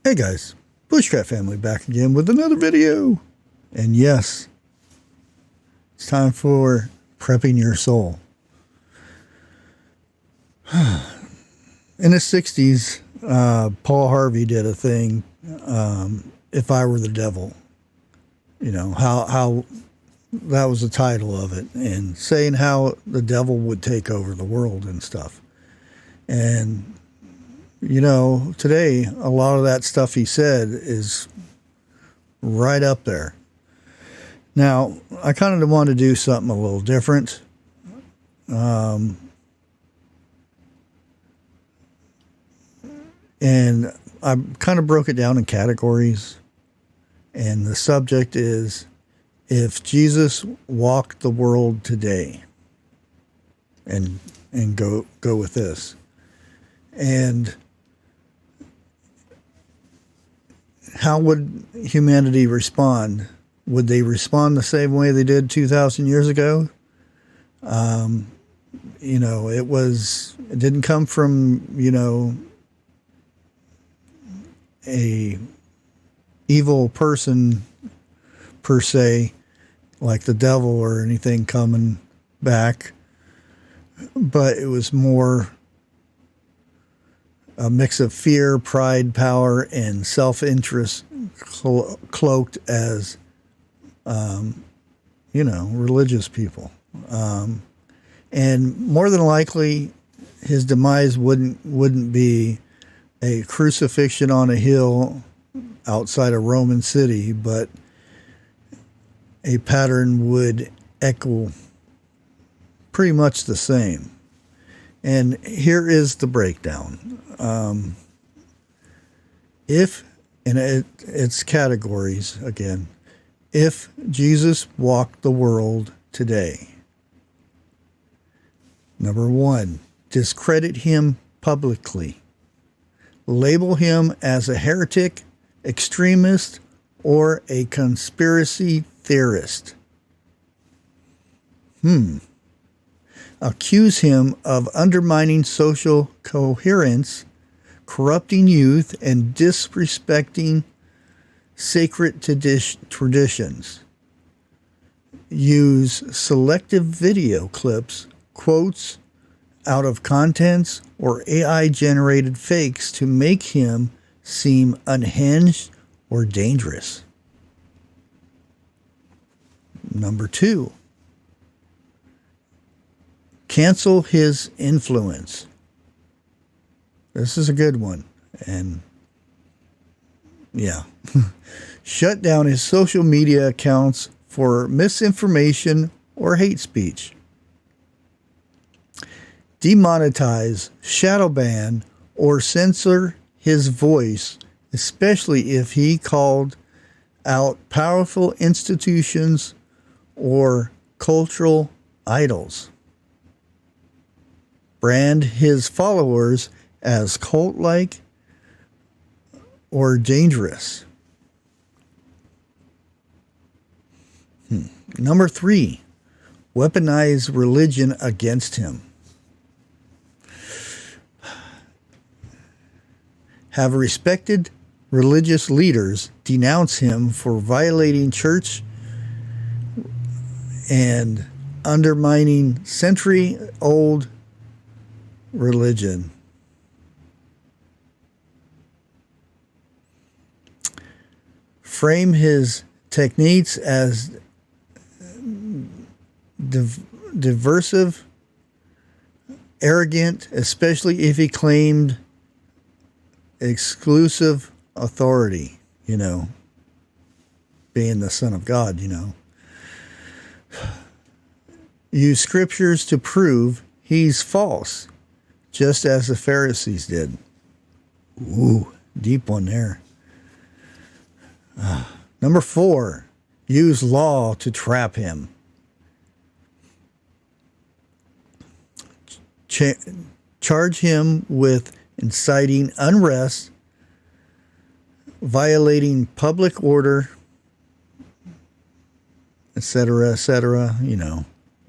Hey guys, Bushcraft family back again with another video. And yes, it's time for prepping your soul. In the 60s, Paul Harvey did a thing, If I Were the Devil. You know, how that was the title of it. And saying how the devil would take over the world and stuff. And you know, today, a lot of that stuff he said is right up there. Now, I kind of want to do something a little different. And I kind of broke it down in categories. And the subject is, if Jesus walked the world today. And go with this. And how would humanity respond? Would they respond the same way they did 2,000 years ago? You know, it didn't come from, you know, a evil person per se, like the devil or anything coming back. But it was more a mix of fear, pride, power, and self-interest cloaked as, you know, religious people. And more than likely, his demise wouldn't be a crucifixion on a hill outside a Roman city, but a pattern would echo pretty much the same. And here is the breakdown. It's categories again. If Jesus walked the world today. Number 1, discredit him publicly. Label him as a heretic, extremist, or a conspiracy theorist. Accuse him of undermining social coherence, corrupting youth, and disrespecting sacred traditions. Use selective video clips, quotes out of contents, or AI-generated fakes to make him seem unhinged or dangerous. Number 2. Cancel his influence. This is a good one. And yeah. Shut down his social media accounts for misinformation or hate speech. Demonetize, shadow ban, or censor his voice, especially if he called out powerful institutions or cultural idols. Brand his followers as cult-like or dangerous. Number 3, weaponize religion against him. Have respected religious leaders denounce him for violating church and undermining century-old religion. Frame his techniques as diversive, arrogant, especially if he claimed exclusive authority, you know, being the Son of God, you know. Use scriptures to prove he's false, just as the Pharisees did. Ooh, deep one there. Number 4, use law to trap him. Charge him with inciting unrest, violating public order, etc., you know,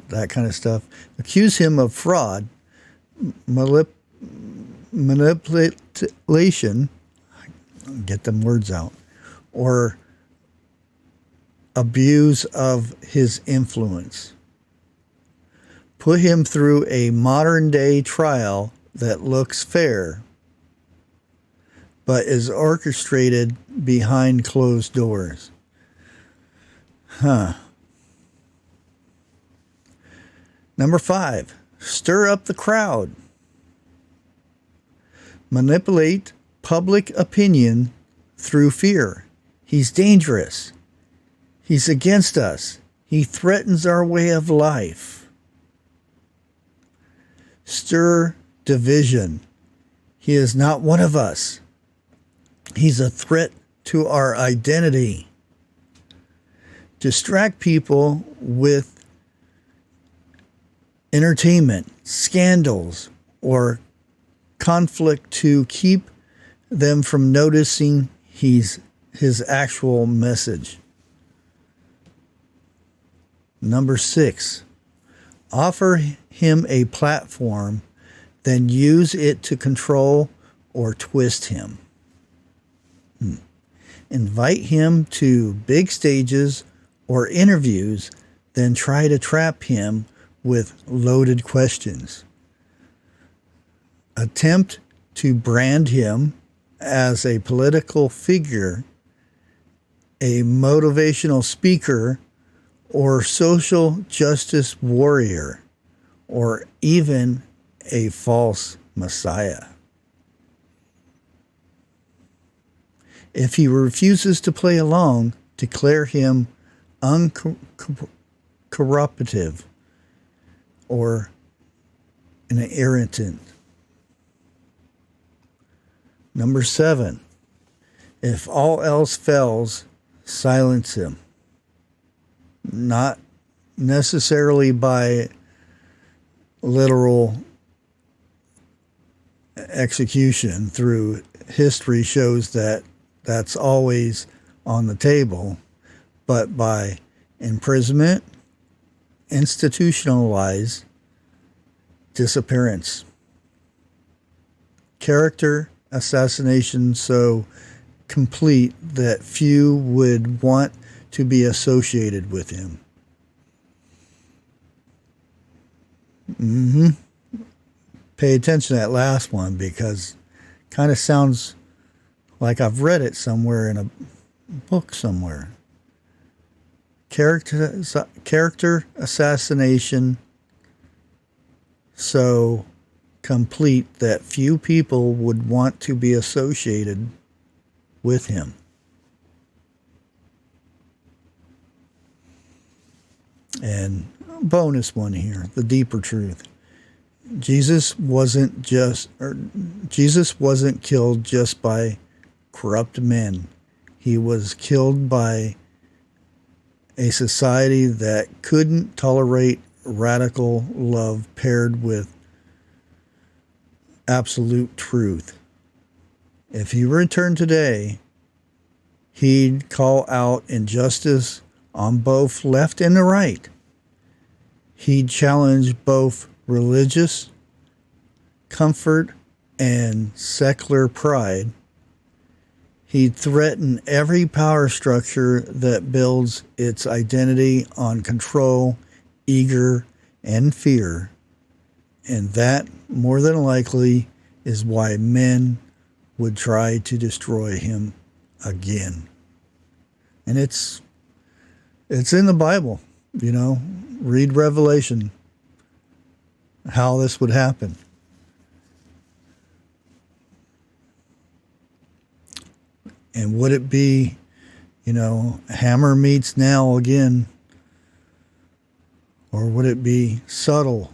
that kind of stuff. Accuse him of fraud, manipulation, Get them words out. Or abuse of his influence. Put him through a modern day trial that looks fair, but is orchestrated behind closed doors. Number 5, stir up the crowd. Manipulate public opinion through fear. He's dangerous. He's against us. He threatens our way of life. Stir division. He is not one of us. He's a threat to our identity. Distract people with entertainment, scandals, or conflict to keep them from noticing his actual message. Number 6, offer him a platform, then use it to control or twist him. Invite him to big stages or interviews, then try to trap him with loaded questions. Attempt to brand him as a political figure, a motivational speaker, or social justice warrior, or even a false messiah. If he refuses to play along, declare him uncorruptive or an irritant. Number 7, if all else fails, silence him. Not necessarily by literal execution. Through history shows that that's always on the table, but by imprisonment, institutionalized disappearance, character assassination so complete that few would want to be associated with him. Pay attention to that last one, because it kind of sounds like I've read it somewhere in a book somewhere. Character assassination so complete that few people would want to be associated with him. And bonus one here, the deeper truth. Jesus wasn't killed just by corrupt men. He was killed by a society that couldn't tolerate radical love paired with absolute truth. If he returned today, he'd call out injustice on both left and the right. He'd challenge both religious comfort and secular pride. He'd threaten every power structure that builds its identity on control, ego, and fear. And that, more than likely, is why men would try to destroy him again. And it's in the Bible, read Revelation, how this would happen. And would it be, hammer meets nail again? Or would it be subtle?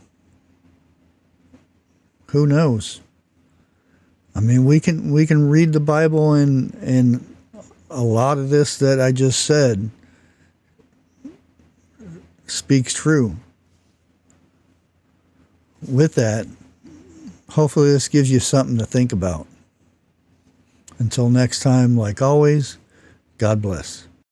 Who knows? I mean, we can read the Bible, and a lot of this that I just said speaks true. With that, hopefully this gives you something to think about. Until next time, like always, God bless.